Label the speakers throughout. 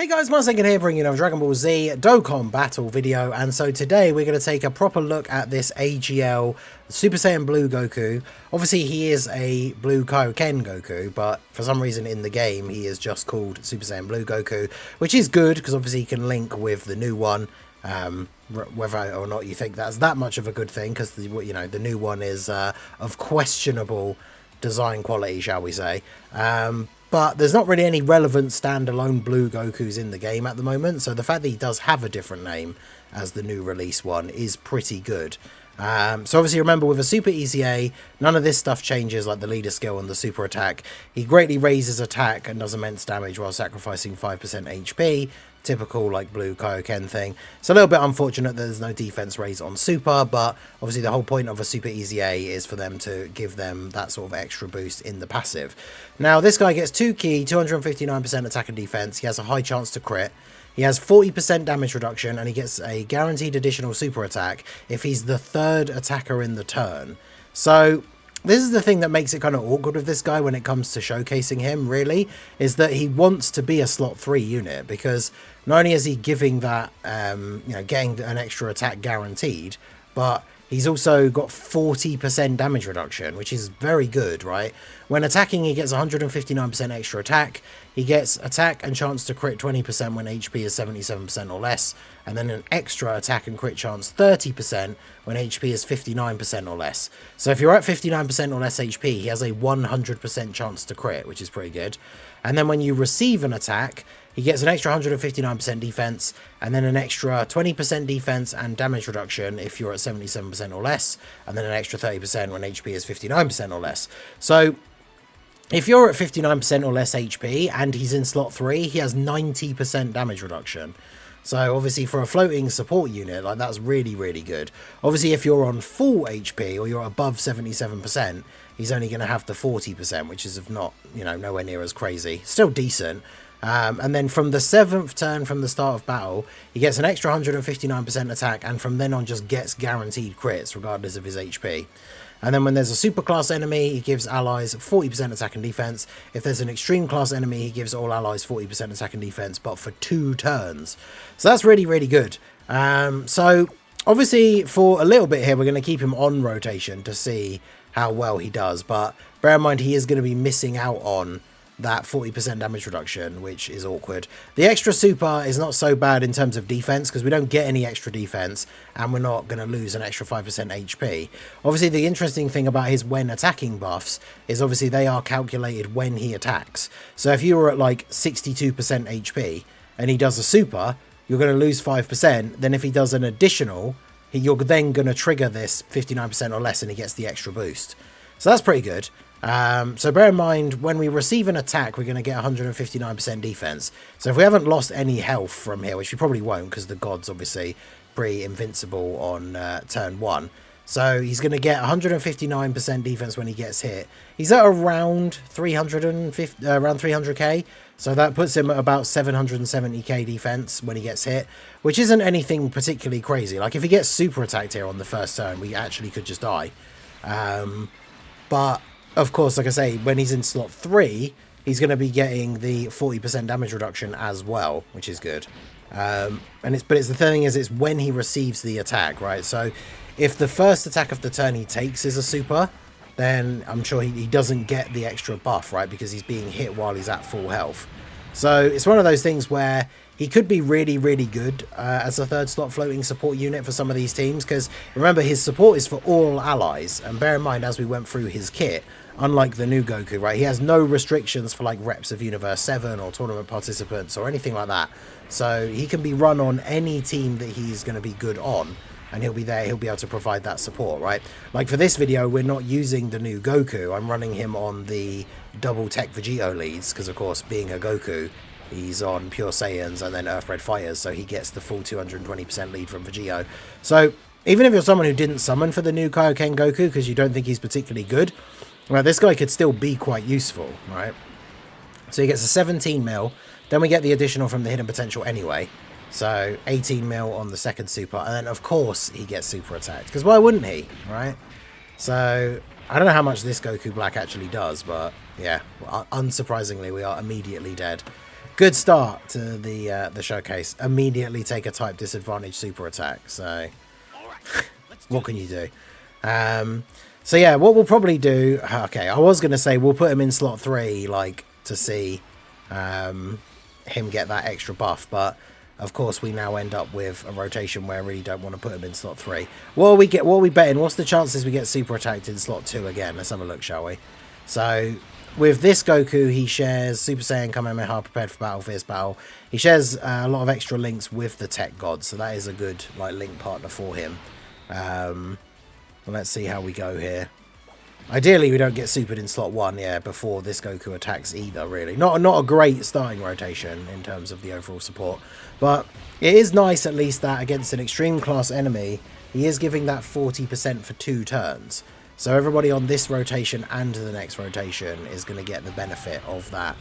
Speaker 1: Hey guys, Marsengan here, bringing you another Dragon Ball Z Dokkan Battle video, and so today we're going to take a proper look at this AGL Super Saiyan Blue Goku. Obviously he is a Blue Kaioken Goku, but for some reason in the game he is just called Super Saiyan Blue Goku, which is good because obviously he can link with the new one, whether or not you think that's that much of a good thing, because the new one is of questionable design quality, shall we say. But there's not really any relevant standalone Blue Gokus in the game at the moment, so the fact that he does have a different name as the new release one is pretty good. So obviously remember, with a Super EZA, none of this stuff changes, like the leader skill and the super attack. He greatly raises attack and does immense damage while sacrificing 5% HP. Typical like Blue Kaioken thing. It's a little bit unfortunate that there's no defense raise on Super, but obviously the whole point of a Super EZA is for them to give them that sort of extra boost in the passive. Now this guy gets 2 key, 259% attack and defense. He has a high chance to crit. He has 40% damage reduction, and he gets a guaranteed additional super attack if he's the third attacker in the turn. So this is the thing that makes it kind of awkward with this guy when it comes to showcasing him, really, is that he wants to be a slot 3 unit, because not only is he giving that, getting an extra attack guaranteed, but he's also got 40% damage reduction, which is very good, right? When attacking, he gets 159% extra attack. He gets attack and chance to crit 20% when HP is 77% or less, and then an extra attack and crit chance 30% when HP is 59% or less. So if you're at 59% or less HP, he has a 100% chance to crit, which is pretty good. And then when you receive an attack, he gets an extra 159% defense, and then an extra 20% defense and damage reduction if you're at 77% or less, and then an extra 30% when HP is 59% or less. So if you're at 59% or less HP and he's in slot 3, he has 90% damage reduction. So obviously for a floating support unit, like, that's really, really good. Obviously if you're on full HP or you're above 77%, he's only going to have the 40%, which is not, nowhere near as crazy. Still decent. And then from the 7th turn from the start of battle, he gets an extra 159% attack, and from then on just gets guaranteed crits regardless of his HP. And then when there's a super class enemy, he gives allies 40% attack and defense. If there's an extreme class enemy, he gives all allies 40% attack and defense, but for 2 turns. So that's really, really good. So obviously for a little bit here, we're going to keep him on rotation to see how well he does. But bear in mind, he is going to be missing out on that 40% damage reduction, which is awkward. The extra super is not so bad in terms of defense, because we don't get any extra defense, and we're not going to lose an extra 5% HP. Obviously the interesting thing about his when attacking buffs is obviously they are calculated when he attacks. So if you were at like 62% HP and he does a super, you're going to lose 5%. Then if he does an additional, you're then going to trigger this 59% or less, and he gets the extra boost. So that's pretty good. So bear in mind, when we receive an attack, we're going to get 159% defense. So if we haven't lost any health from here, which we probably won't, because the god's obviously pretty invincible on turn 1. So he's going to get 159% defense when he gets hit. He's at around 300k. So that puts him at about 770k defense when he gets hit, which isn't anything particularly crazy. Like if he gets super attacked here on the first turn, we actually could just die. But of course, like I say, when he's in slot 3, he's going to be getting the 40% damage reduction as well, which is good. But the thing is, it's when he receives the attack, right? So if the first attack of the turn he takes is a super, then I'm sure he doesn't get the extra buff, right? Because he's being hit while he's at full health. So it's one of those things where he could be really, really good as a 3rd slot floating support unit for some of these teams, because remember, his support is for all allies. And bear in mind, as we went through his kit, unlike the new Goku, right, he has no restrictions for like reps of Universe 7 or tournament participants or anything like that. So he can be run on any team that he's going to be good on, and he'll be there, he'll be able to provide that support, right? Like for this video, we're not using the new Goku. I'm running him on the double tech Vegito leads, because of course, being a Goku, he's on Pure Saiyans and then Earthbred Fighters, so he gets the full 220% lead from Vegito. So even if you're someone who didn't summon for the new Kaioken Goku because you don't think he's particularly good, well, this guy could still be quite useful, right? So he gets a 17 mil, then we get the additional from the hidden potential anyway. So 18 mil on the 2nd super, and then of course he gets super attacked, because why wouldn't he, right? So I don't know how much this Goku Black actually does, but yeah, unsurprisingly we are immediately dead. good start to the showcase. Immediately take a type disadvantage super attack. So what can you do? So yeah, what we'll probably do. Okay, I was gonna say we'll put him in slot 3, like to see him get that extra buff, but of course we now end up with a rotation where I really don't want to put him in slot 3. What are we betting? What's the chances we get super attacked in slot 2 again? Let's have a look, shall we? So with this Goku, he shares Super Saiyan Kamehameha, prepared for battle, fierce battle. He shares a lot of extra links with the tech gods, so that is a good like link partner for him. Let's see how we go here. Ideally, we don't get supered in slot 1, yeah, before this Goku attacks either, really. Not a great starting rotation in terms of the overall support, but it is nice at least that against an extreme class enemy, he is giving that 40% for 2 turns. So everybody on this rotation and the next rotation is going to get the benefit of that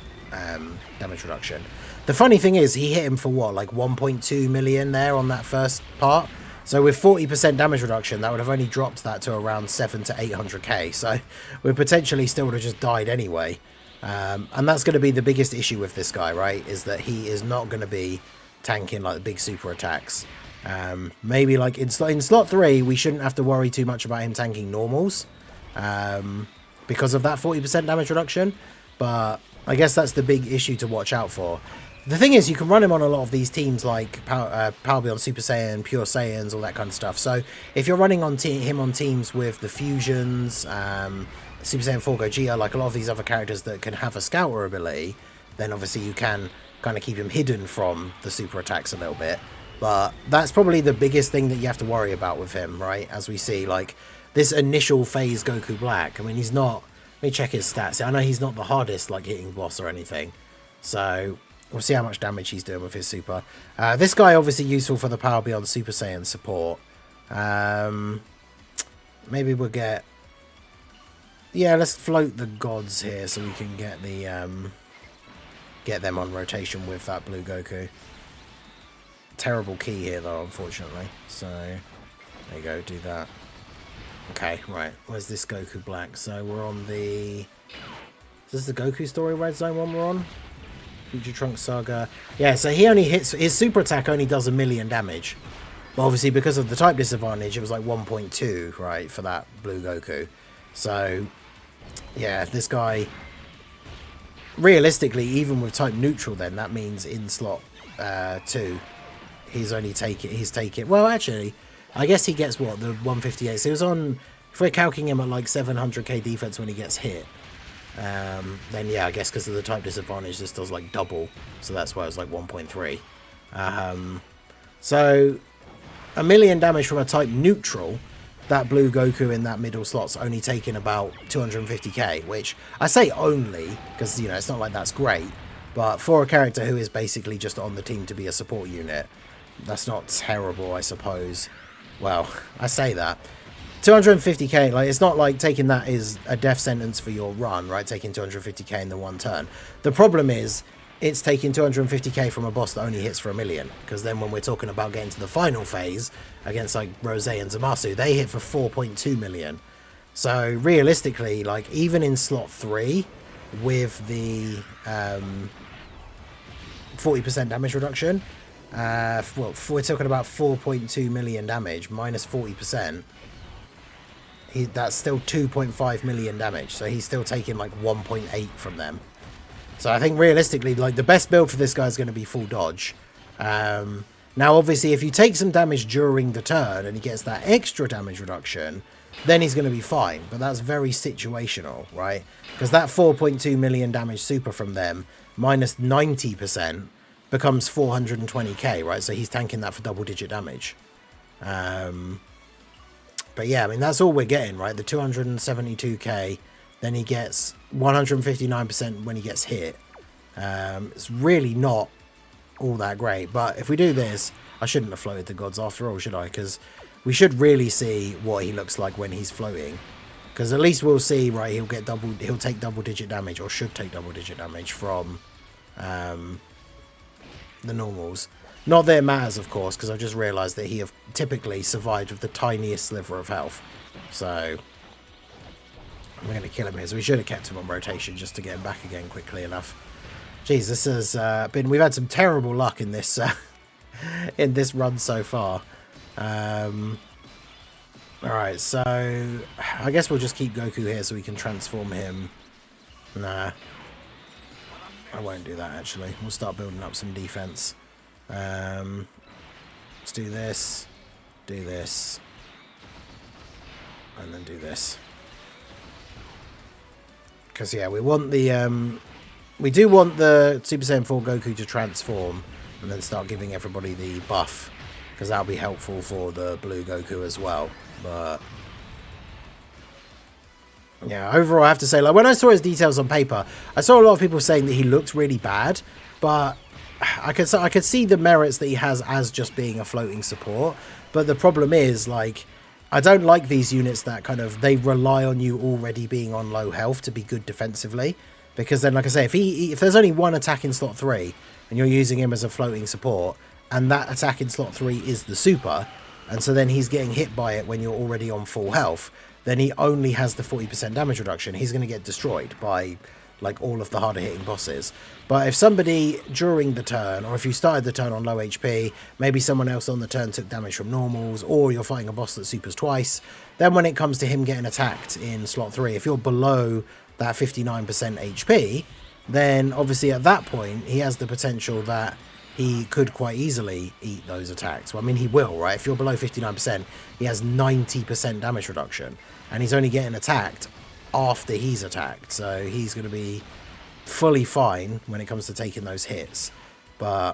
Speaker 1: damage reduction. The funny thing is, he hit him for what, like 1.2 million there on that first part? So with 40% damage reduction, that would have only dropped that to around 700 to 800k. So we potentially still would have just died anyway. And that's going to be the biggest issue with this guy, right? Is that he is not going to be tanking like the big super attacks. Maybe like in slot 3, we shouldn't have to worry too much about him tanking normals. Because of that 40% damage reduction. But I guess that's the big issue to watch out for. The thing is, you can run him on a lot of these teams like Power Beyond Super Saiyan, Pure Saiyans, all that kind of stuff. So if you're running on him on teams with the Fusions, Super Saiyan 4 Gogeta, like a lot of these other characters that can have a Scouter ability, then obviously you can kind of keep him hidden from the super attacks a little bit. But that's probably the biggest thing that you have to worry about with him, right? As we see, like, this initial phase Goku Black, I mean, he's not... Let me check his stats. I know he's not the hardest, like, hitting boss or anything. So... we'll see how much damage he's doing with his super. This guy obviously useful for the Power Beyond Super Saiyan support. Maybe we'll get... yeah, let's float the gods here so we can get the get them on rotation with that Blue Goku. Terrible key here though, unfortunately. So there you go, do that. Okay, right. Where's this Goku Black? So we're on the... is this the Goku Story Red Zone one we're on? Future Trunks Saga. Yeah, so he only hits... his super attack only does 1 million damage. But obviously because of the type disadvantage, it was like 1.2, right, for that Blue Goku. So, yeah, this guy... realistically, even with type neutral then, that means in slot 2, he's taking... well, actually, I guess he gets, what, the 158. So he was on... if we're calculating him at like 700k defense when he gets hit, then yeah, I guess because of the type disadvantage, this does like double, so that's why it's like 1.3. So 1 million damage from a type neutral. That Blue Goku in that middle slot's only taking about 250k, which I say only because, you know, it's not like that's great, but for a character who is basically just on the team to be a support unit, that's not terrible, I suppose. Well, I say that 250k, like, it's not like taking that is a death sentence for your run, right? Taking 250k in the one turn. The problem is it's taking 250k from a boss that only hits for 1 million, because then when we're talking about getting to the final phase against like Rose and Zamasu, they hit for 4.2 million. So realistically, like, even in slot 3 with the 40% damage reduction, well, we're talking about 4.2 million damage minus 40%. That's still 2.5 million damage, so he's still taking like 1.8 from them. So I think realistically, like, the best build for this guy is going to be full dodge. Now obviously if you take some damage during the turn and he gets that extra damage reduction, then he's going to be fine, but that's very situational, right? Because that 4.2 million damage super from them minus 90% becomes 420k, right? So he's tanking that for double digit damage. But yeah, I mean, that's all we're getting, right? The 272k, then he gets 159% when he gets hit. It's really not all that great. But if we do this, I shouldn't have floated the gods after all, should I? Because we should really see what he looks like when he's floating. Because at least we'll see, right, he'll take double digit damage, or should take double digit damage from the normals. Not that it matters, of course, because I've just realised that he have typically survived with the tiniest sliver of health. So we're going to kill him here. So we should have kept him on rotation just to get him back again quickly enough. Geez, this has been... We've had some terrible luck in this in this run so far. Alright, so I guess we'll just keep Goku here so we can transform him. Nah. I won't do that, actually. We'll start building up some defense. Let's do this, and then do this. Because, yeah, we want the... we do want the Super Saiyan 4 Goku to transform and then start giving everybody the buff. Because that'll be helpful for the Blue Goku as well. But... yeah, overall, I have to say, like, when I saw his details on paper, I saw a lot of people saying that he looked really bad, but I could see the merits that he has as just being a floating support. But the problem is, like, I don't like these units that kind of, they rely on you already being on low health to be good defensively. Because then, like I say, if there's only one attack in slot 3, and you're using him as a floating support, and that attack in slot 3 is the super, and so then he's getting hit by it when you're already on full health, then he only has the 40% damage reduction. He's going to get destroyed by, like, all of the harder hitting bosses. But if somebody during the turn, or if you started the turn on low HP, maybe someone else on the turn took damage from normals, or you're fighting a boss that supers twice, then when it comes to him getting attacked in slot 3, if you're below that 59% HP, then obviously at that point he has the potential that he could quite easily eat those attacks. Well, I mean, he will, right? If you're below 59%, he has 90% damage reduction. And he's only getting attacked after he's attacked. So he's going to be fully fine when it comes to taking those hits. But,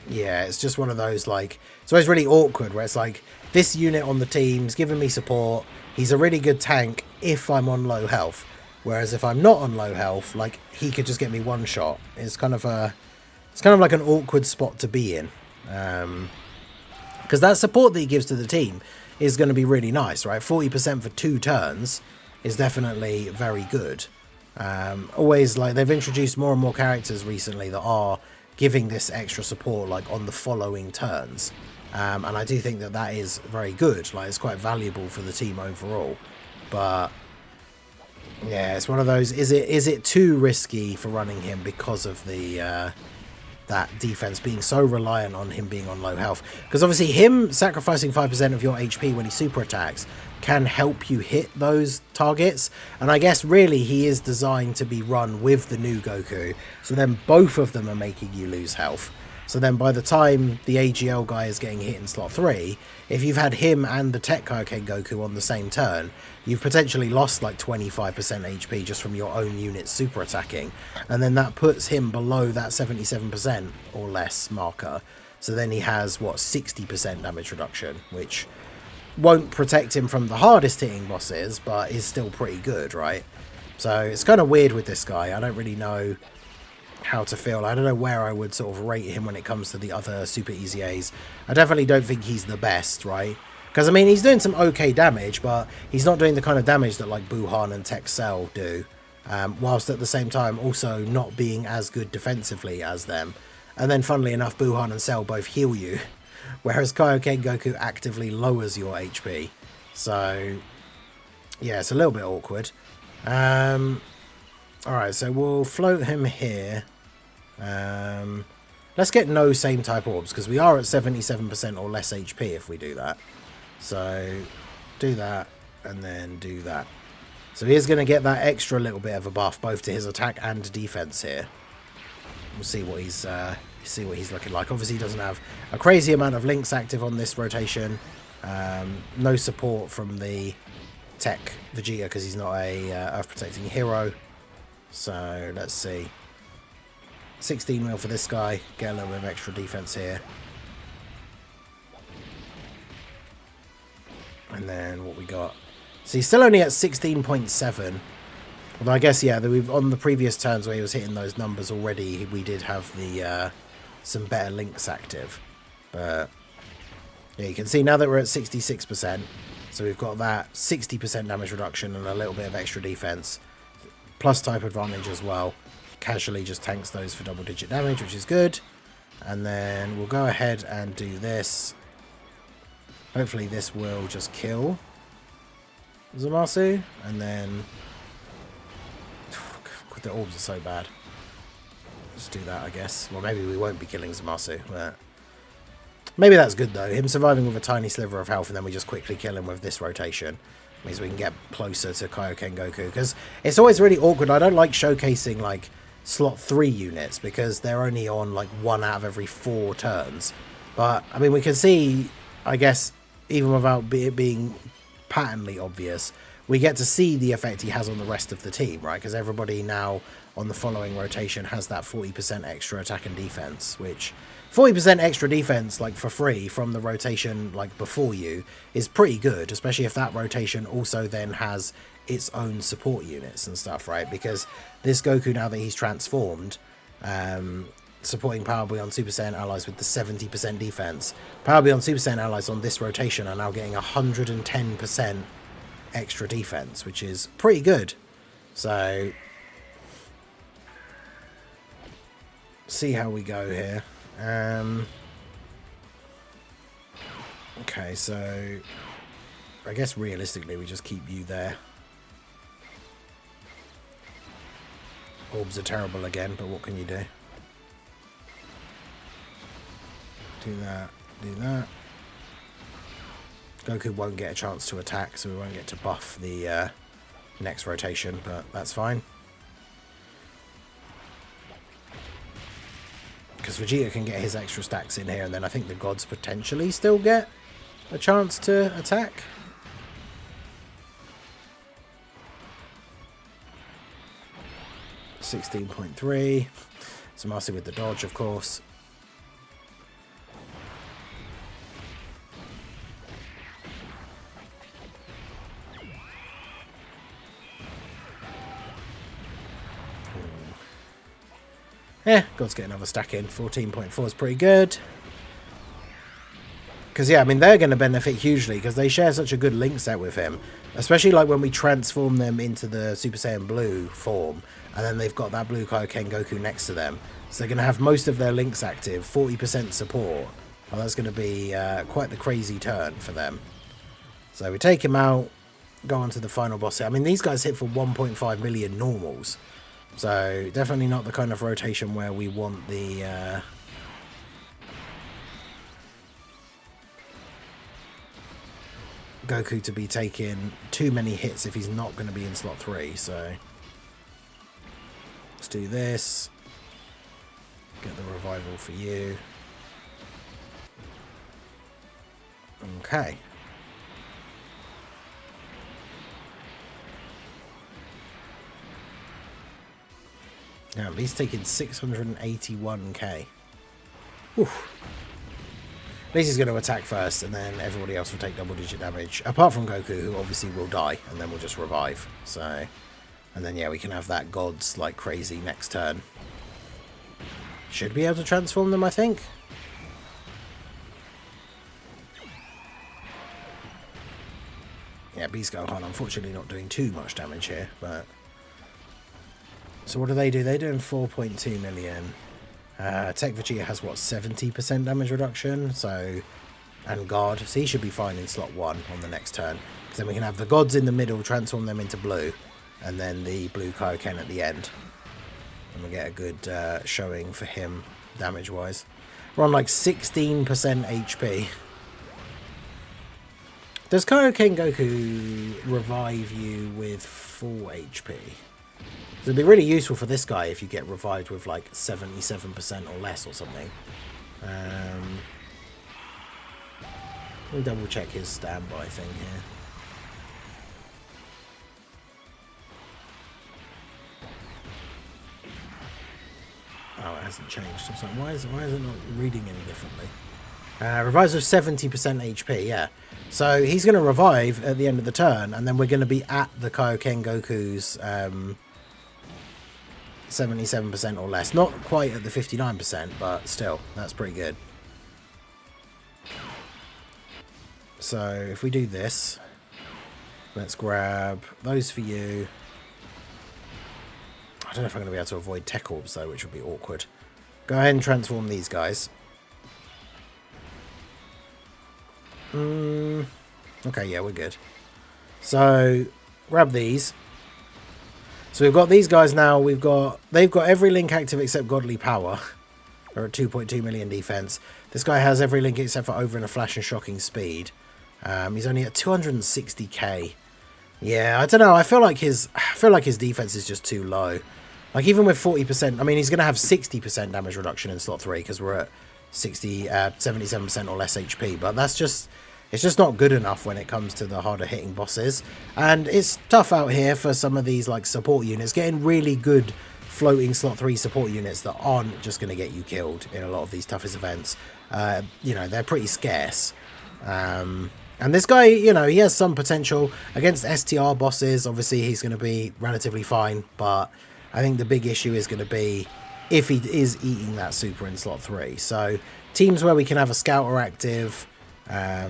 Speaker 1: yeah, it's just one of those, like... it's always really awkward where it's like, this unit on the team's giving me support. He's a really good tank if I'm on low health. Whereas if I'm not on low health, like, he could just get me one shot. It's kind of a... it's kind of like an awkward spot to be in. Because that support that he gives to the team is going to be really nice, right? 40% for 2 turns is definitely very good. Always, like, they've introduced more and more characters recently that are giving this extra support, like, on the following turns. And I do think that that is very good. Like, it's quite valuable for the team overall. But... yeah, it's one of those, is it too risky for running him because of the that defense being so reliant on him being on low health? Because obviously him sacrificing 5% of your HP when he super attacks can help you hit those targets, and I guess really he is designed to be run with the new Goku, so then both of them are making you lose health. So then by the time the AGL guy is getting hit in slot 3, if you've had him and the Tech Kaioken Goku on the same turn, you've potentially lost like 25% HP just from your own unit super attacking. And then that puts him below that 77% or less marker. So then he has, what, 60% damage reduction, which won't protect him from the hardest hitting bosses, but is still pretty good, right? So it's kind of weird with this guy. I don't really know how to feel. I don't know where I would sort of rate him when it comes to the other Super EZAs. I definitely don't think he's the best, right? Because, I mean, he's doing some okay damage, but he's not doing the kind of damage that, like, Buhan and Tech Cell do, whilst at the same time also not being as good defensively as them. And then, funnily enough, Buhan and Cell both heal you, whereas Kaioken Goku actively lowers your HP. So, yeah, it's a little bit awkward. Alright, so we'll float him here. Let's get no same type orbs, because we are at 77% or less HP if we do that. So, do that, and then do that. So he is going to get that extra little bit of a buff, both to his attack and defense here. We'll see what he's looking like. Obviously, he doesn't have a crazy amount of links active on this rotation. No support from the Tech Vegeta, because he's not a Earth-protecting hero. So, let's see. 16 mil for this guy. Get a little bit of extra defense here. And then what we got. So he's still only at 16.7. Although I guess, yeah, on the previous turns where he was hitting those numbers already, we did have the some better links active. But, yeah, you can see now that we're at 66%. So we've got that 60% damage reduction and a little bit of extra defense. Plus type advantage as well. Casually just tanks those for double digit damage, which is good. And then we'll go ahead and do this. Hopefully this will just kill Zamasu. And then... the orbs are so bad. Let's do that, I guess. Well, maybe we won't be killing Zamasu, but maybe that's good, though. Him surviving with a tiny sliver of health, and then we just quickly kill him with this rotation means we can get closer to Kaioken Goku, because it's always really awkward. I don't like showcasing, like, slot 3 units, because they're only on, like, 1 out of every 4 turns. But, I mean, we can see, I guess, even without it being patently obvious, we get to see the effect he has on the rest of the team, right? Because everybody now on the following rotation has that 40% extra attack and defense, which 40% extra defense, like, for free from the rotation, like, before you is pretty good, especially if that rotation also then has its own support units and stuff, right? Because this Goku, now that he's transformed, supporting Power Beyond Super Saiyan allies with the 70% defense, Power Beyond Super Saiyan allies on this rotation are now getting 110% extra defense, which is pretty good. So see how we go here. Okay, so I guess realistically we just keep you there. Orbs are terrible again, but what can you do? Do that, do that. Goku won't get a chance to attack, so we won't get to buff the next rotation, but that's fine. Because Vegeta can get his extra stacks in here, and then I think the gods potentially still get a chance to attack. $16.3. Zamasu with the dodge, of course. Yeah, gods get another stack in. 14.4 is pretty good. Because, yeah, I mean, they're going to benefit hugely because they share such a good link set with him. Especially, like, when we transform them into the Super Saiyan Blue form. And then they've got that Blue Kaioken Goku next to them. So they're going to have most of their links active. 40% support. Well, that's going to be quite the crazy turn for them. So we take him out. Go on to the final boss here. I mean, these guys hit for 1.5 million normals. So definitely not the kind of rotation where we want the Goku to be taking too many hits if he's not going to be in slot 3. So let's do this. Get the revival for you. Okay. Now, he's taking 681k. Oof. At least he's going to attack first, and then everybody else will take double-digit damage. Apart from Goku, who obviously will die, and then we'll just revive. So, and then, yeah, we can have that gods like crazy next turn. Should be able to transform them, I think. Yeah, Beast Gohan, unfortunately not doing too much damage here, but... So what do? They're doing 4.2 million. Tech Vegeta has, what, 70% damage reduction? So, and God. So he should be fine in slot 1 on the next turn. Because then we can have the gods in the middle, transform them into blue. And then the blue Kaioken at the end. And we get a good showing for him, damage-wise. We're on like 16% HP. Does Kaioken Goku revive you with full HP? It'd be really useful for this guy if you get revived with like 77% or less or something. Let me double check his standby thing here. Oh, it hasn't changed. I was like, why is it not reading any differently? Revives with 70% HP, yeah. So he's going to revive at the end of the turn, and then we're going to be at the Kaioken Goku's 77% or less. Not quite at the 59%, but still, that's pretty good. So if we do this, let's grab those for you. I don't know if I'm going to be able to avoid Tech Orbs, though, which would be awkward. Go ahead and transform these guys. Okay, yeah, we're good. So, grab these. So we've got these guys now. They've got every link active except Godly Power. They're at 2.2 million defense. This guy has every link except for Over in a Flash and Shocking Speed. He's only at 260k. Yeah, I don't know. I feel like his defense is just too low. Like even with 40%, I mean he's going to have 60% damage reduction in slot 3 because we're at 77% or less HP. But that's just, it's just not good enough when it comes to the harder hitting bosses. And it's tough out here for some of these like support units. Getting really good floating slot 3 support units that aren't just going to get you killed in a lot of these toughest events. You know, they're pretty scarce. And this guy, you know, he has some potential against STR bosses. Obviously, he's going to be relatively fine, but I think the big issue is going to be if he is eating that super in slot 3. So teams where we can have a scouter active are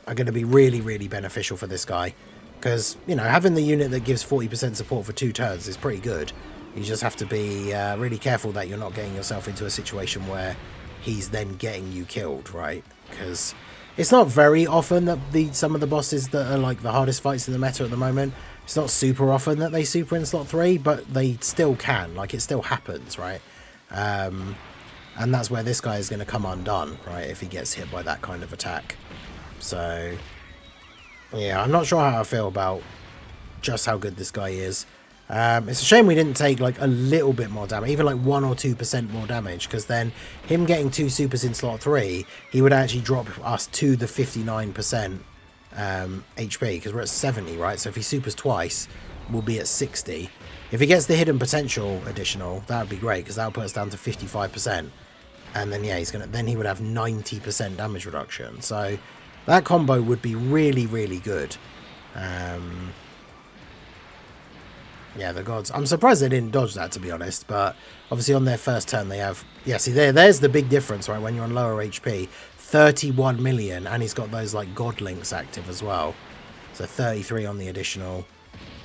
Speaker 1: going to be really, really beneficial for this guy. Because, you know, having the unit that gives 40% support for 2 turns is pretty good. You just have to be really careful that you're not getting yourself into a situation where he's then getting you killed, right? Because it's not very often that some of the bosses that are like the hardest fights in the meta at the moment, it's not super often that they super in slot 3, but they still can. Like, it still happens, right? And that's where this guy is going to come undone, right, if he gets hit by that kind of attack. So, yeah, I'm not sure how I feel about just how good this guy is. It's a shame we didn't take like a little bit more damage, even like 1 or 2% more damage, because then him getting 2 supers in slot 3, he would actually drop us to the 59% HP, because we're at 70, right? So if he supers twice, we'll be at 60. If he gets the hidden potential additional, that would be great, because that would put us down to 55%. And then yeah, then he would have 90% damage reduction. So that combo would be really, really good. Yeah, the gods. I'm surprised they didn't dodge that, to be honest. But obviously on their first turn they have... Yeah, see, there's the big difference, right? When you're on lower HP, 31 million. And he's got those, like, god links active as well. So 33 on the additional.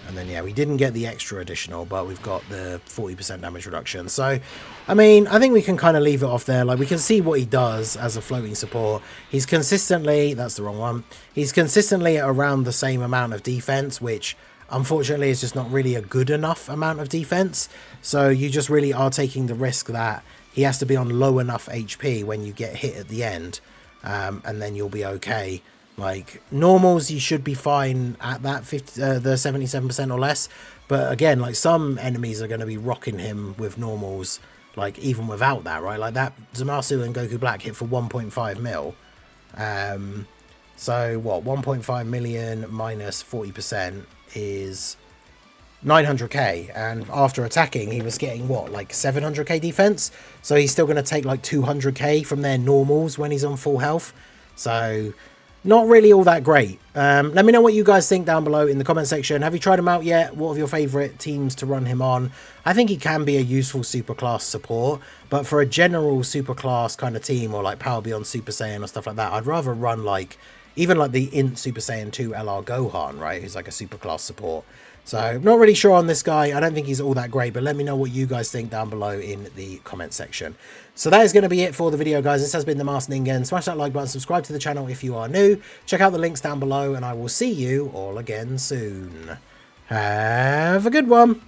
Speaker 1: And then, yeah, we didn't get the extra additional, but we've got the 40% damage reduction. So, I mean, I think we can kind of leave it off there. Like, we can see what he does as a floating support. He's consistently... That's the wrong one. He's consistently at around the same amount of defense, which... Unfortunately, it's just not really a good enough amount of defense. So you just really are taking the risk that he has to be on low enough HP when you get hit at the end. And then you'll be okay. Like, normals, you should be fine at that the 77% or less. But again, like, some enemies are going to be rocking him with normals, like, even without that, right? Like, that Zamasu and Goku Black hit for 1.5 mil. So, what? 1.5 million minus 40% is 900k, and after attacking he was getting what, like 700k defense, so he's still going to take like 200k from their normals when he's on full health. So not really all that great. Let me know what you guys think down below in the comment section. Have you tried him out yet? What are your favorite teams to run him on? I think he can be a useful superclass support, but for a general superclass kind of team, or like Power Beyond Super Saiyan or stuff like that, I'd rather run like even like the Int Super Saiyan 2 LR Gohan, right? Who's like a superclass support. So, not really sure on this guy. I don't think he's all that great, but let me know what you guys think down below in the comment section. So that is going to be it for the video, guys. This has been the Master Ningen. Smash that like button, subscribe to the channel if you are new. Check out the links down below, and I will see you all again soon. Have a good one.